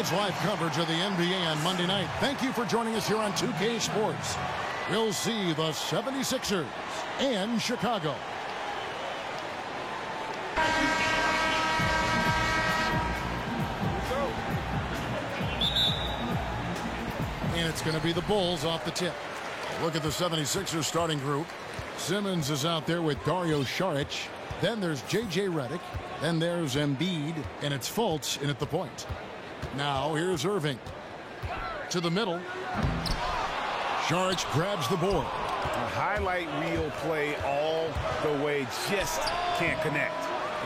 It's live coverage of the NBA on Monday night. Thank you for joining us here on 2K Sports. We'll see the 76ers and Chicago. And it's going to be the Bulls off the tip. Look at the 76ers starting group. Simmons is out there with Dario Saric. Then there's J.J. Redick. Then there's Embiid. And it's Fultz in at the point. Now here's Irving. To the middle. Saric grabs the board. A highlight reel play all the way. Just can't connect.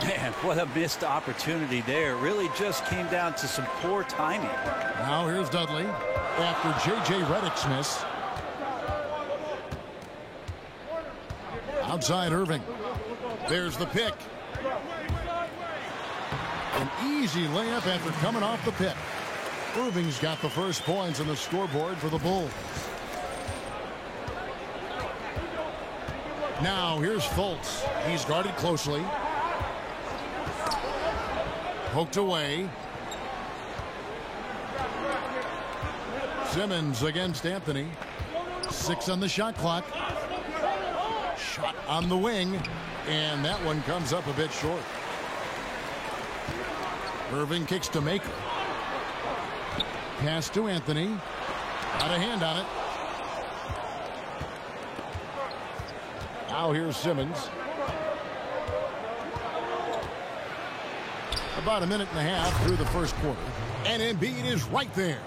Man, what a missed opportunity there. Really just came down to some poor timing. Now here's Dudley after J.J. Redick's miss. Outside Irving. There's the pick. An easy layup after coming off the pick. Irving's got the first points on the scoreboard for the Bulls. Now here's Fultz. He's guarded closely. Poked away. Simmons against Anthony. 6 on the shot clock. Shot on the wing. And that one comes up a bit short. Irving kicks to Maker. Pass to Anthony. Got a hand on it. Now here's Simmons. About a minute and a half through the first quarter. And Embiid is right there.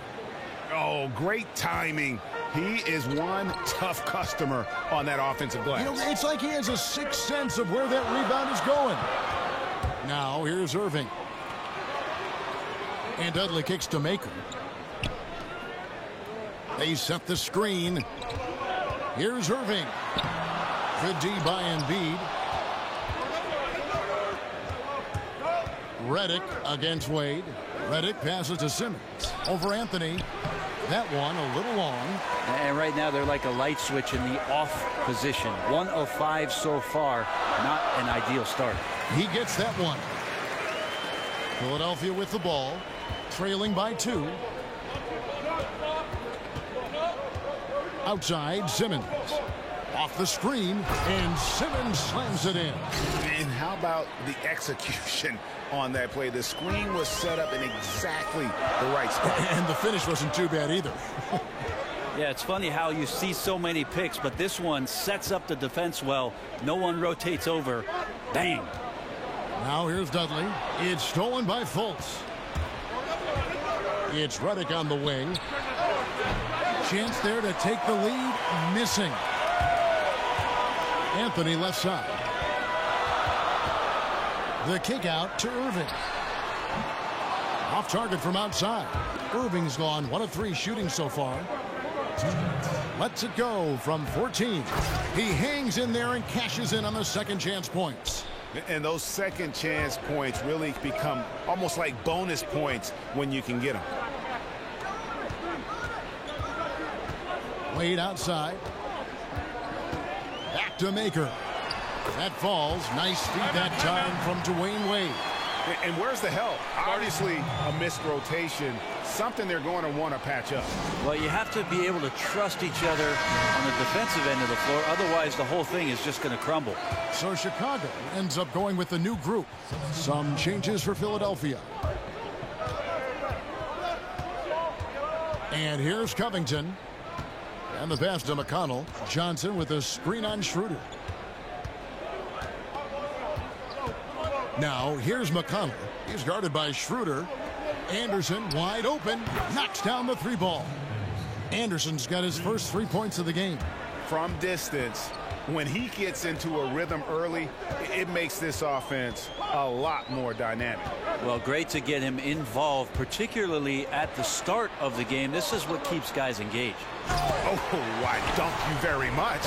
Oh, great timing. He is one tough customer on that offensive glass. You know, it's like he has a sixth sense of where that rebound is going. Now here's Irving. And Dudley kicks to Maker. They set the screen. Here's Irving. Good D by Embiid. Redick against Wade. Redick passes to Simmons. Over Anthony. That one a little long. And right now they're like a light switch in the off position. 1 of 5 so far. Not an ideal start. He gets that one. Philadelphia with the ball. Trailing by 2. Outside, Simmons. Off the screen, and Simmons slams it in. And how about the execution on that play? The screen was set up in exactly the right spot. And the finish wasn't too bad either. Yeah, it's funny how you see so many picks, but this one sets up the defense well. No one rotates over. Bang. Now here's Dudley. It's stolen by Fultz. It's Redick on the wing. Chance there to take the lead. Missing. Anthony left side. The kick out to Irving. Off target from outside. Irving's gone 1 of 3 shooting so far. Lets it go from 14. He hangs in there and cashes in on the second chance points. And those second chance points really become almost like bonus points when you can get them. Wade outside. Back to Maker. That falls. Nice feed that time from Dwayne Wade. And where's the help? Obviously a missed rotation. Something they're going to want to patch up. Well, you have to be able to trust each other on the defensive end of the floor. Otherwise, the whole thing is just going to crumble. So Chicago ends up going with the new group. Some changes for Philadelphia. And here's Covington. And the pass to McConnell. Johnson with a screen on Schroeder. Now here's McConnell. He's guarded by Schroeder. Anderson wide open. Knocks down the 3 ball. Anderson's got his first 3 points of the game. From distance, when he gets into a rhythm early, it makes this offense a lot more dynamic. Well, great to get him involved, particularly at the start of the game. This is what keeps guys engaged. Oh, why, thank you very much.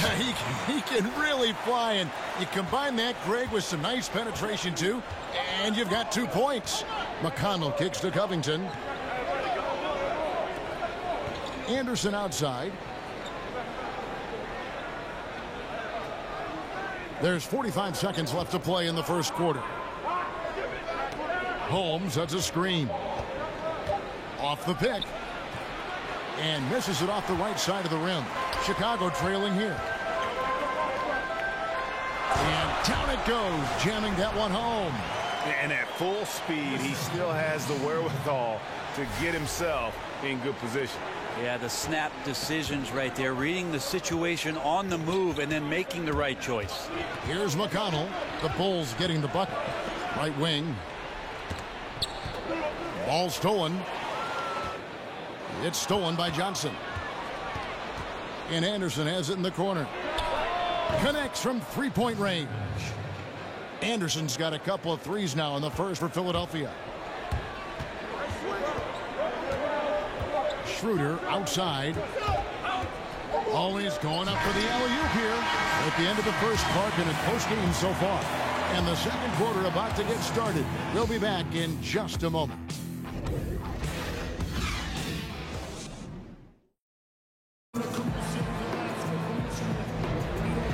He can really fly, and you combine that, Greg, with some nice penetration, too, and you've got 2 points. McConnell kicks to Covington. Anderson outside. There's 45 seconds left to play in the first quarter. Holmes, that's a screen. Off the pick. And misses it off the right side of the rim. Chicago trailing here. And down it goes, jamming that one home. And at full speed, he still has the wherewithal to get himself in good position. Yeah, the snap decisions right there, reading the situation on the move and then making the right choice. Here's McConnell. The Bulls getting the bucket. Right wing. Ball stolen. It's stolen by Johnson. And Anderson has it in the corner. Connects from three-point range. Anderson's got a couple of threes now in the first for Philadelphia. Schroeder outside. Always going up for the alley-oop here. At the end of the first part in a close game so far. And the second quarter about to get started. We'll be back in just a moment.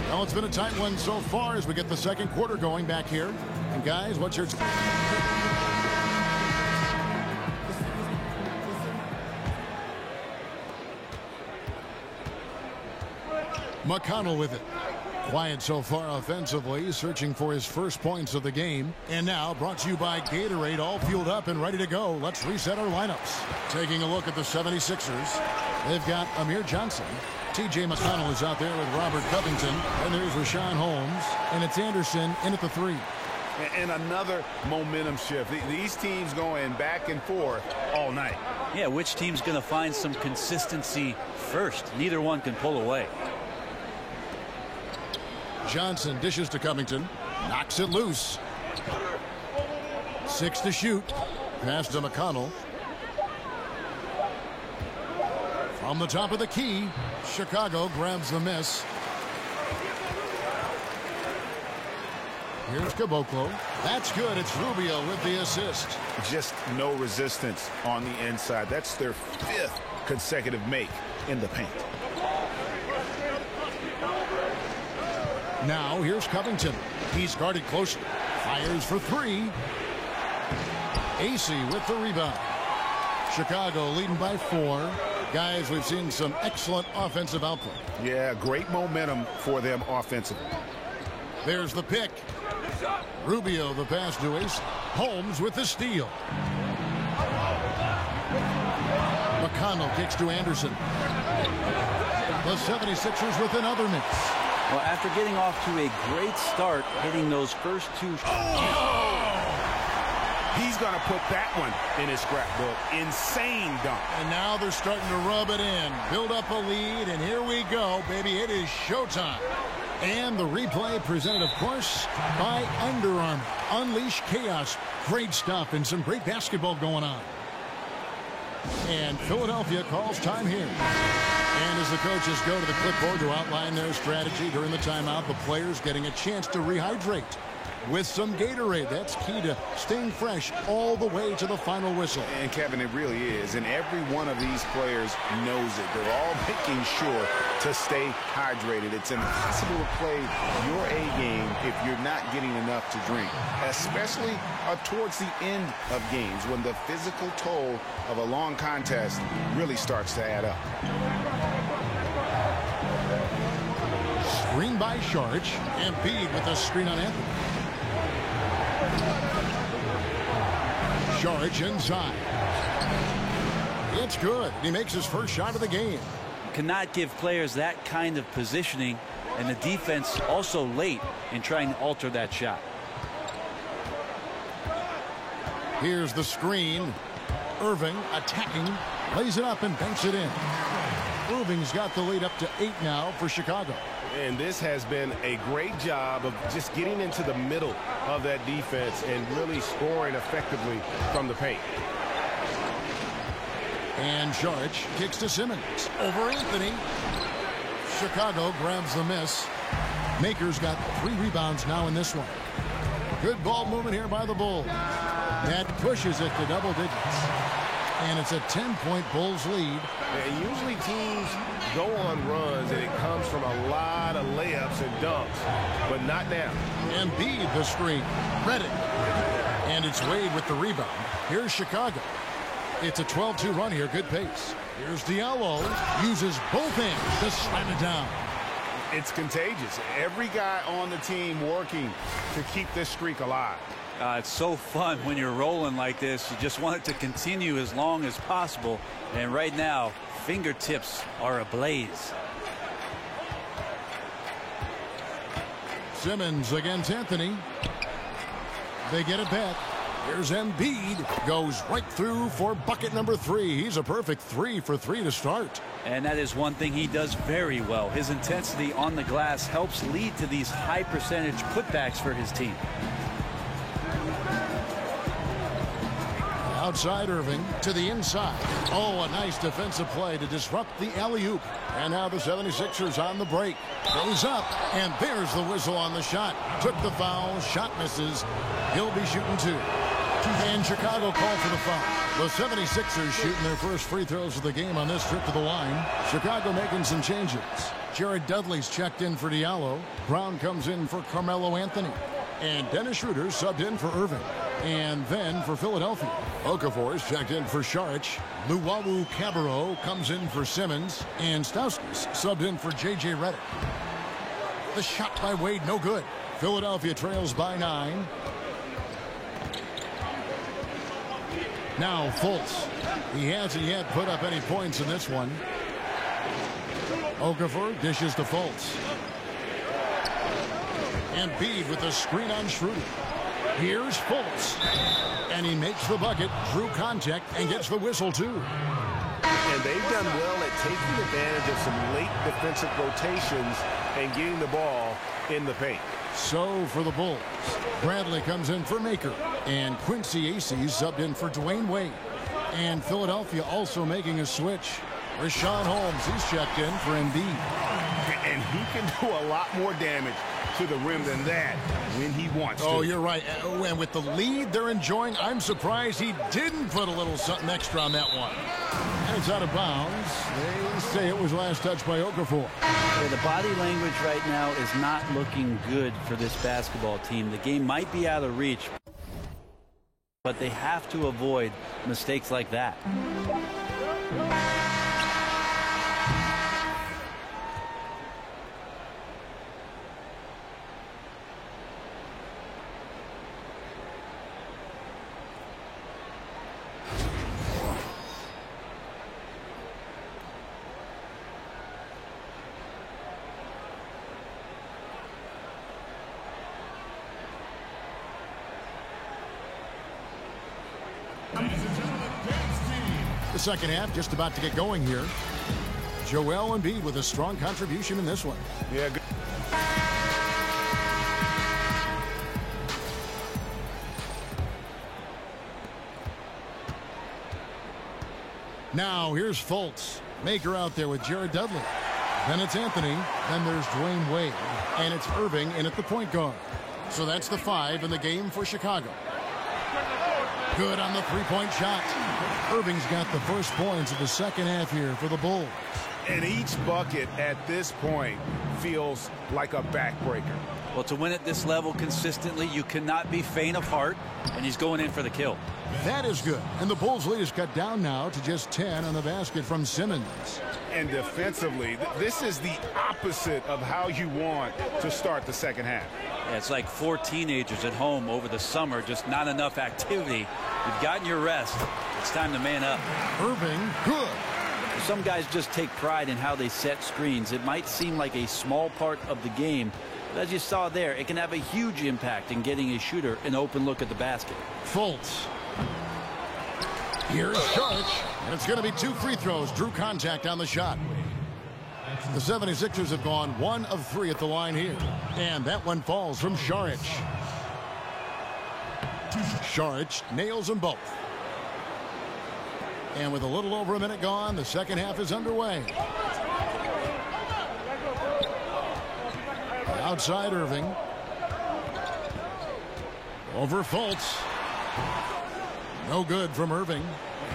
Well, it's been a tight one so far as we get the second quarter going back here. And guys, what's your... McConnell with it. Quiet so far offensively, searching for his first points of the game. And now brought to you by Gatorade, all fueled up and ready to go. Let's reset our lineups. Taking a look at the 76ers. They've got Amir Johnson. T.J. McConnell is out there with Robert Covington. And there's Rashawn Holmes. And it's Anderson in at the three. And another momentum shift. These teams going back and forth all night. Yeah, which team's going to find some consistency first? Neither one can pull away. Johnson dishes to Covington. Knocks it loose. 6 to shoot. Pass to McConnell. From the top of the key, Chicago grabs the miss. Here's Caboclo. That's good. It's Rubio with the assist. Just no resistance on the inside. That's their 5th consecutive make in the paint. Now here's Covington. He's guarded closely. Fires for 3. AC with the rebound. Chicago leading by 4. Guys, we've seen some excellent offensive output. Yeah, great momentum for them offensively. There's the pick. Rubio the pass to Ace. Holmes with the steal. McConnell kicks to Anderson. The 76ers with another miss. Well, after getting off to a great start, hitting those first 2 He's going to put that one in his scrapbook. Insane dunk. And now they're starting to rub it in. Build up a lead, and here we go, baby. It is showtime. And the replay presented, of course, by Under Armour. Unleash chaos. Great stuff and some great basketball going on. And Philadelphia calls time here. And as the coaches go to the clipboard to outline their strategy during the timeout, the players getting a chance to rehydrate with some Gatorade. That's key to staying fresh all the way to the final whistle. And Kevin, it really is. And every one of these players knows it. They're all making sure to stay hydrated. It's impossible to play your A game if you're not getting enough to drink, especially towards the end of games when the physical toll of a long contest really starts to add up. Screen by Saric. Embiid with a screen on Anthony. Saric inside. It's good. He makes his first shot of the game. Cannot give players that kind of positioning, and the defense also late in trying to alter that shot. Here's the screen. Irving attacking. Lays it up and banks it in. Irving's got the lead up to 8 now for Chicago. And this has been a great job of just getting into the middle of that defense and really scoring effectively from the paint. And Saric kicks to Simmons. Over Anthony. Chicago grabs the miss. Maker's got 3 rebounds now in this one. Good ball movement here by the Bulls. That pushes it to double digits. And it's a 10-point Bulls lead. And usually teams go on runs and it comes from a lot of layups and dunks, but not now. Embiid the screen. Redick. And it's Wade with the rebound. Here's Chicago. It's a 12-2 run here. Good pace. Here's Diallo. Uses both hands to slam it down. It's contagious. Every guy on the team working to keep this streak alive. It's so fun when you're rolling like this. You just want it to continue as long as possible. And right now, fingertips are ablaze. Simmons against Anthony. They get it back. Here's Embiid. Goes right through for bucket number 3. He's a perfect 3 for 3 to start. And that is one thing he does very well. His intensity on the glass helps lead to these high percentage putbacks for his team. Outside Irving to the inside. Oh, a nice defensive play to disrupt the alley-oop. And now the 76ers on the break. Goes up, and there's the whistle on the shot. Took the foul, shot misses. He'll be shooting 2. And Chicago called for the foul. The 76ers shooting their first free throws of the game on this trip to the line. Chicago making some changes. Jared Dudley's checked in for Diallo. Brown comes in for Carmelo Anthony. And Dennis Schroeder subbed in for Irving. And then for Philadelphia, Okafor's checked in for Saric. Luwawu Cabarro comes in for Simmons. And Stauskas subbed in for J.J. Redick. The shot by Wade, no good. Philadelphia trails by 9. Now Fultz. He hasn't yet put up any points in this one. Okafor dishes to Fultz. Embiid with the screen on Schroeder. Here's Fultz. And he makes the bucket, drew contact, and gets the whistle, too. And they've done well at taking advantage of some late defensive rotations and getting the ball in the paint. So for the Bulls, Bradley comes in for Maker. And Quincy Aces subbed in for Dwayne Wade. And Philadelphia also making a switch. Richaun Holmes, he's checked in for Embiid. And he can do a lot more damage to the rim than that when he wants to. Oh, you're right. And with the lead they're enjoying, I'm surprised he didn't put a little something extra on that one. And it's out of bounds. They say it was last touched by Okafor. Yeah, the body language right now is not looking good for this basketball team. The game might be out of reach, but they have to avoid mistakes like that. The second half just about to get going here. Joel Embiid with a strong contribution in this one. Yeah, good. Now here's Fultz. Maker out there with Jared Dudley. Then it's Anthony. Then there's Dwayne Wade. And it's Irving in at the point guard. So that's the 5 in the game for Chicago. Good on the three-point shot. Irving's got the first points of the second half here for the Bulls. And each bucket at this point feels like a backbreaker. Well, to win at this level consistently, you cannot be faint of heart, and he's going in for the kill. That is good. And the Bulls' lead is cut down now to just 10 on the basket from Simmons. And defensively, this is the opposite of how you want to start the second half. Yeah, it's like 4 teenagers at home over the summer, just not enough activity. You've gotten your rest. It's time to man up. Irving, good. Some guys just take pride in how they set screens. It might seem like a small part of the game, but as you saw there, it can have a huge impact in getting a shooter an open look at the basket. Fultz. Here's Saric, and it's going to be 2 free throws. Drew contact on the shot. The 76ers have gone 1 of 3 at the line here. And that one falls from Saric. Saric nails them both. And with a little over a minute gone, the second half is underway. Outside Irving. Over Fultz. No good from Irving.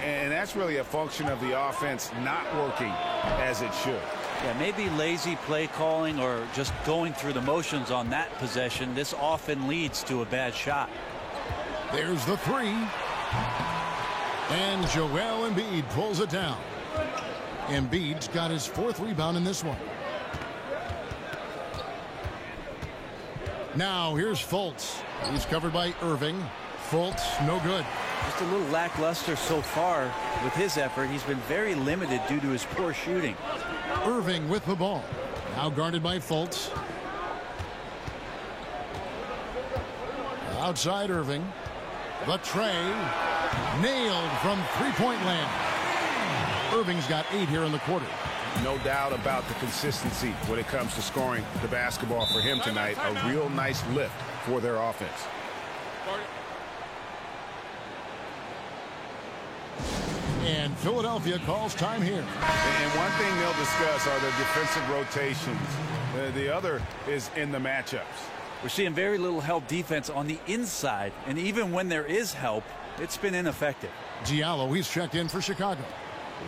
And that's really a function of the offense not working as it should. Yeah, maybe lazy play calling or just going through the motions on that possession. This often leads to a bad shot. There's the 3. And Joel Embiid pulls it down. Embiid's got his 4th rebound in this one. Now here's Fultz. He's covered by Irving. Fultz, no good. Just a little lackluster so far with his effort. He's been very limited due to his poor shooting. Irving with the ball. Now guarded by Fultz. Outside Irving. The tray. Nailed from three-point land. Irving's got 8 here in the quarter. No doubt about the consistency when it comes to scoring the basketball for him tonight. A real nice lift for their offense. And Philadelphia calls time here. And one thing they'll discuss are the defensive rotations. The other is in the matchups. We're seeing very little help defense on the inside, and even when there is help, it's been ineffective. Diallo, he's checked in for Chicago.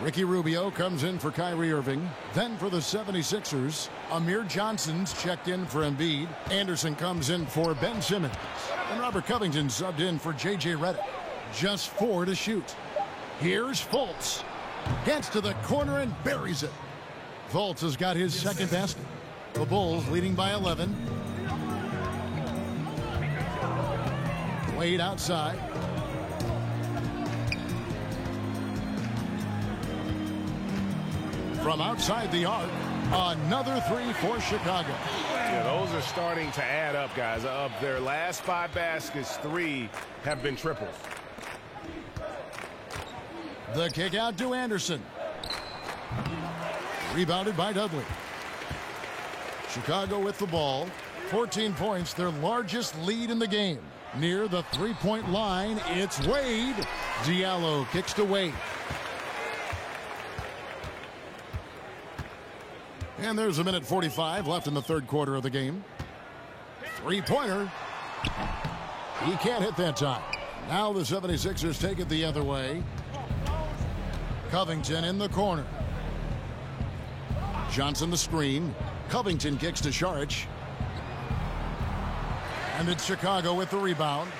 Ricky Rubio comes in for Kyrie Irving. Then for the 76ers, Amir Johnson's checked in for Embiid. Anderson comes in for Ben Simmons. And Robert Covington subbed in for J.J. Redick. Just 4 to shoot. Here's Fultz. Gets to the corner and buries it. Fultz has got his 2nd basket. The Bulls leading by 11. Wade outside. From outside the arc, another 3 for Chicago. Yeah, those are starting to add up, guys. Of their last 5 baskets, 3 have been triples. The kick out to Anderson. Rebounded by Dudley. Chicago with the ball. 14 points, their largest lead in the game. Near the 3-point line, it's Wade. Diallo kicks to Wade. And there's a minute 45 left in the 3rd quarter of the game. 3-pointer. He can't hit that time. Now the 76ers take it the other way. Covington in the corner. Johnson the screen. Covington kicks to Šarić. And it's Chicago with the rebound.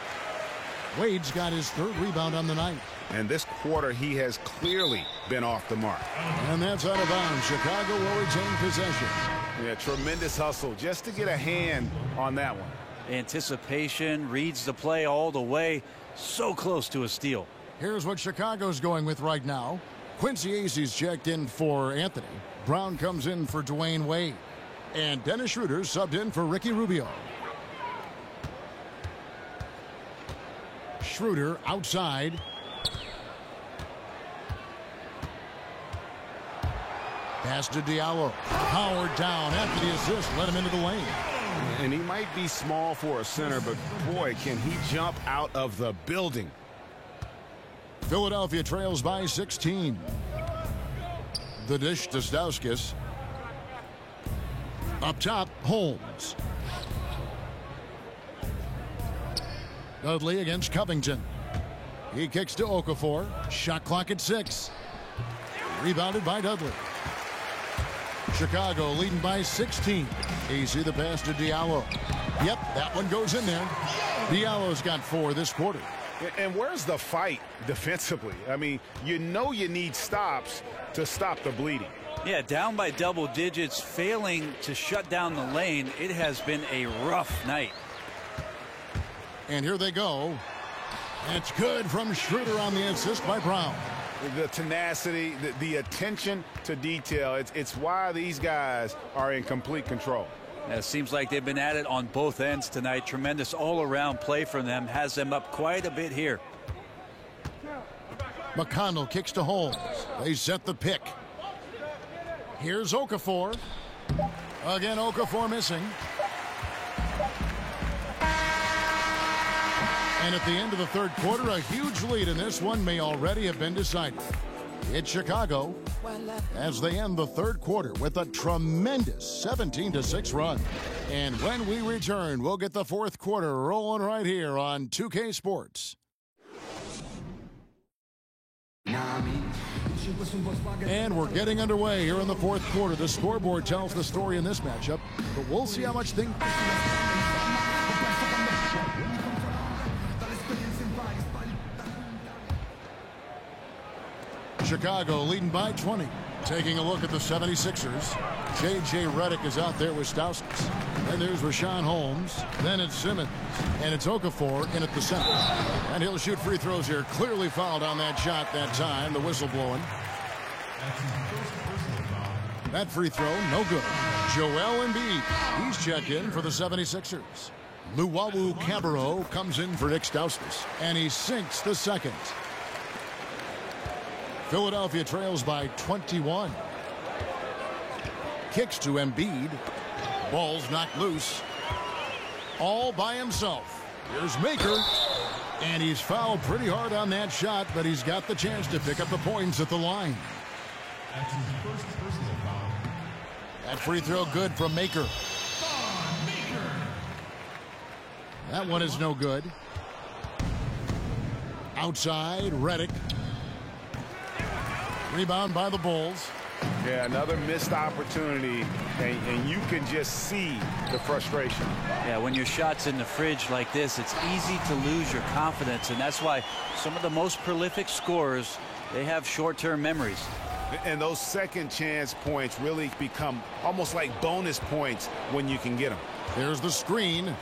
Wade's got his 3rd rebound on the night. And this quarter, he has clearly been off the mark. And that's out of bounds. Chicago will retain possession. Yeah, tremendous hustle just to get a hand on that one. Anticipation, reads the play all the way. So close to a steal. Here's what Chicago's going with right now. Quincy Acy's checked in for Anthony. Brown comes in for Dwayne Wade. And Dennis Schroeder subbed in for Ricky Rubio. Schroeder outside. Pass to Diallo. Powered down after the assist. Let him into the lane. And he might be small for a center, but boy, can he jump out of the building. Philadelphia trails by 16. The dish to Stauskas. Up top, Holmes. Dudley against Covington. He kicks to Okafor. Shot clock at 6. Rebounded by Dudley. Chicago leading by 16. Acy the pass to Diallo. Yep, that one goes in there. Diallo's got 4 this quarter. And where's the fight defensively? I mean, you know you need stops to stop the bleeding. Yeah, down by double digits, failing to shut down the lane. It has been a rough night. And here they go. It's good from Schroeder on the assist by Brown. The tenacity, the attention to detail, it's why these guys are in complete control. It seems like they've been at it on both ends tonight. Tremendous all-around play from them. Has them up quite a bit here. McConnell kicks to Holmes. They set the pick. Here's Okafor. Again, Okafor missing. And at the end of the 3rd quarter, a huge lead in this one may already have been decided. It's Chicago as they end the 3rd quarter with a tremendous 17-6 run. And when we return, we'll get the 4th quarter rolling right here on 2K Sports. And we're getting underway here in the 4th quarter. The scoreboard tells the story in this matchup, but we'll see how much things... Chicago leading by 20. Taking a look at the 76ers. J.J. Redick is out there with Stauskas. Then there's Richaun Holmes. Then it's Simmons. And it's Okafor in at the center. And he'll shoot free throws here. Clearly fouled on that shot that time. The whistle blowing. That free throw, no good. Joel Embiid. He's checked in for the 76ers. Luwawu-Cabarrot comes in for Nick Stauskas. And he sinks the second. Philadelphia trails by 21. Kicks to Embiid. Ball's knocked loose. All by himself. Here's Maker. And he's fouled pretty hard on that shot, but he's got the chance to pick up the points at the line. That's his first personal foul. That free throw good from Maker. That one is no good. Outside, Redick. Rebound by the Bulls. Yeah, another missed opportunity, and you can just see the frustration. Yeah, when your shot's in the fridge like this, it's easy to lose your confidence, and that's why some of the most prolific scorers, they have short-term memories. And those second chance points really become almost like bonus points when you can get them. There's the screen.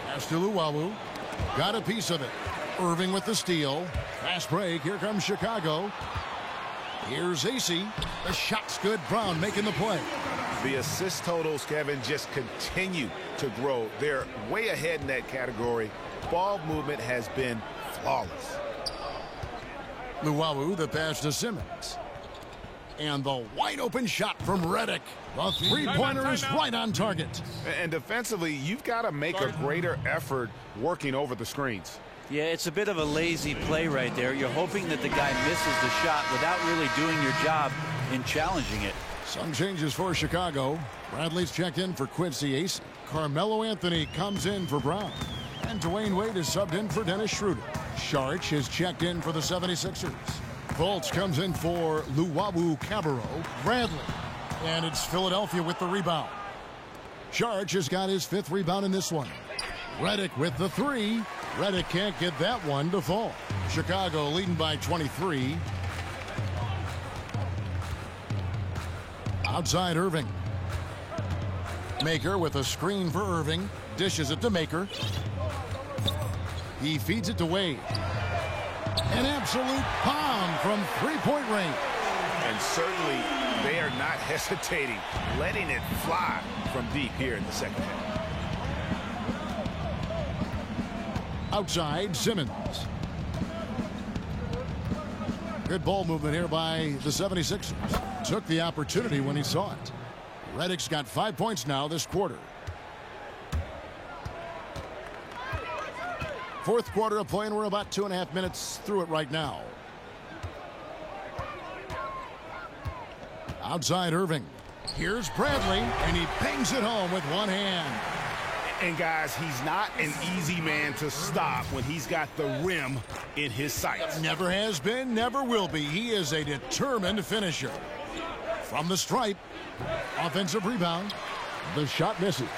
Pass to Luwawu. Got a piece of it. Irving with the steal. Fast break. Here comes Chicago. Here's AC. The shot's good. Brown making the play. The assist totals, Kevin, just continue to grow. They're way ahead in that category. Ball movement has been flawless. Luwawu, the pass to Simmons. And the wide open shot from Redick. The three-pointer is right on target. And defensively, you've got to make a greater effort working over the screens. Yeah, it's a bit of a lazy play right there. You're hoping that the guy misses the shot without really doing your job in challenging it. Some changes for Chicago. Bradley's checked in for Quincy Ace. Carmelo Anthony comes in for Brown. And Dwayne Wade is subbed in for Dennis Schroeder. Saric is checked in for the 76ers. Fultz comes in for Luwawu-Cabarrot. Bradley. And it's Philadelphia with the rebound. Saric has got his 5th rebound in this one. Redick with the 3. Redick can't get that one to fall. Chicago leading by 23. Outside Irving. Maker with a screen for Irving. Dishes it to Maker. He feeds it to Wade. An absolute bomb from three-point range. And certainly they are not hesitating, letting it fly from deep here in the second half. Outside, Simmons. Good ball movement here by the 76ers. Took the opportunity when he saw it. Redick's got 5 points now this quarter. Fourth quarter of play, and we're about 2.5 minutes through it right now. Outside Irving. Here's Bradley, and he bangs it home with one hand. And guys, he's not an easy man to stop when he's got the rim in his sights. Never has been, never will be. He is a determined finisher. From the stripe, offensive rebound. The shot misses.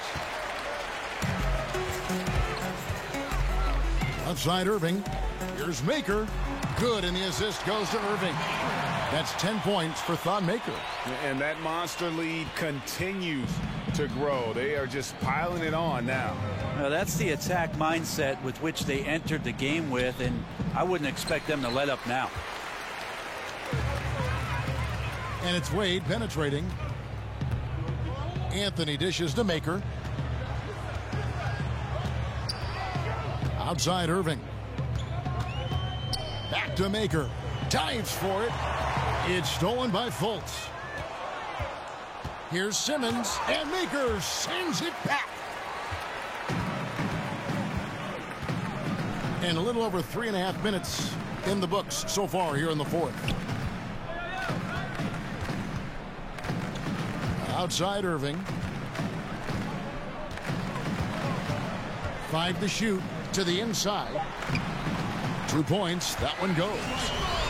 Outside Irving. Here's Maker. Good, and the assist goes to Irving. That's 10 points for Thon Maker. And that monster lead continues to grow. They are just piling it on now. Now, that's the attack mindset with which they entered the game with, and I wouldn't expect them to let up now. And it's Wade penetrating. Anthony dishes to Maker. Outside Irving. Back to Maker. Dives for it. It's stolen by Fultz. Here's Simmons, and Maker sends it back. And a little over 3.5 minutes in the books so far here in the fourth. Outside Irving. 5 to shoot to the inside. 2 points. That one goes.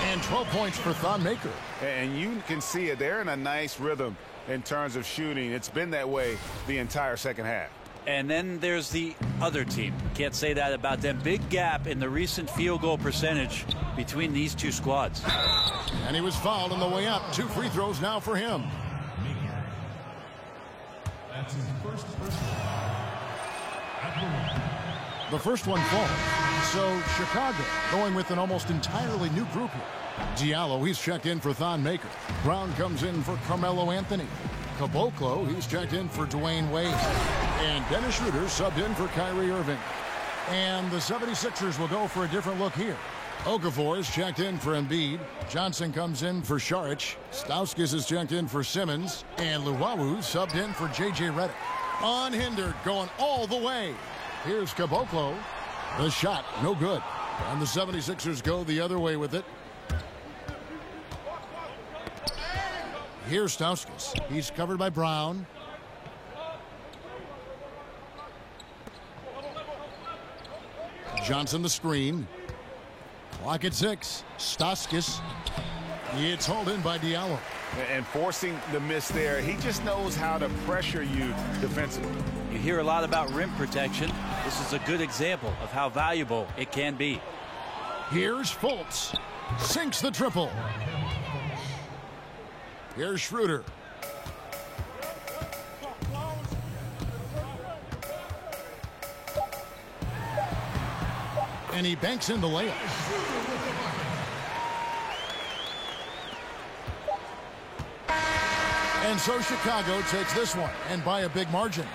And 12 points for Thon Maker. And you can see it. They're in a nice rhythm in terms of shooting. It's been that way the entire second half. And then there's the other team. Can't say that about them. Big gap in the recent field goal percentage between these two squads. And he was fouled on the way up. 2 free throws now for him. That's his first personal foul. At the line. The first one falls. So Chicago going with an almost entirely new group here. Diallo, he's checked in for Thon Maker. Brown comes in for Carmelo Anthony. Caboclo, he's checked in for Dwayne Wade. And Dennis Schroeder subbed in for Kyrie Irving. And the 76ers will go for a different look here. Okafor is checked in for Embiid. Johnson comes in for Šarić. Stauskas is checked in for Simmons. And Luwawu subbed in for J.J. Redick. Unhindered, going all the way. Here's Caboclo. The shot, no good. And the 76ers go the other way with it. Here's Stauskas. He's covered by Brown. Johnson the screen. Clock at 6. Stauskas. It's hauled in by Diallo. And forcing the miss there, he just knows how to pressure you defensively. You hear a lot about rim protection. This is a good example of how valuable it can be. Here's Fultz. Sinks the triple. Here's Schroeder. And he banks in the layup. And so Chicago takes this one, and by a big margin.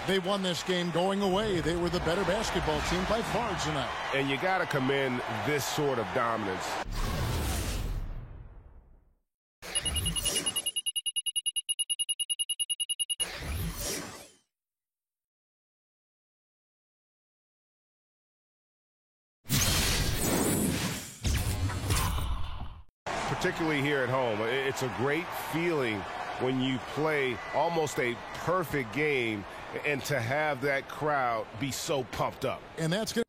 They won this game going away. They were the better basketball team by far tonight. And you got to commend this sort of dominance. Particularly here at home. It's a great feeling when you play almost a perfect game and to have that crowd be so pumped up. And that's going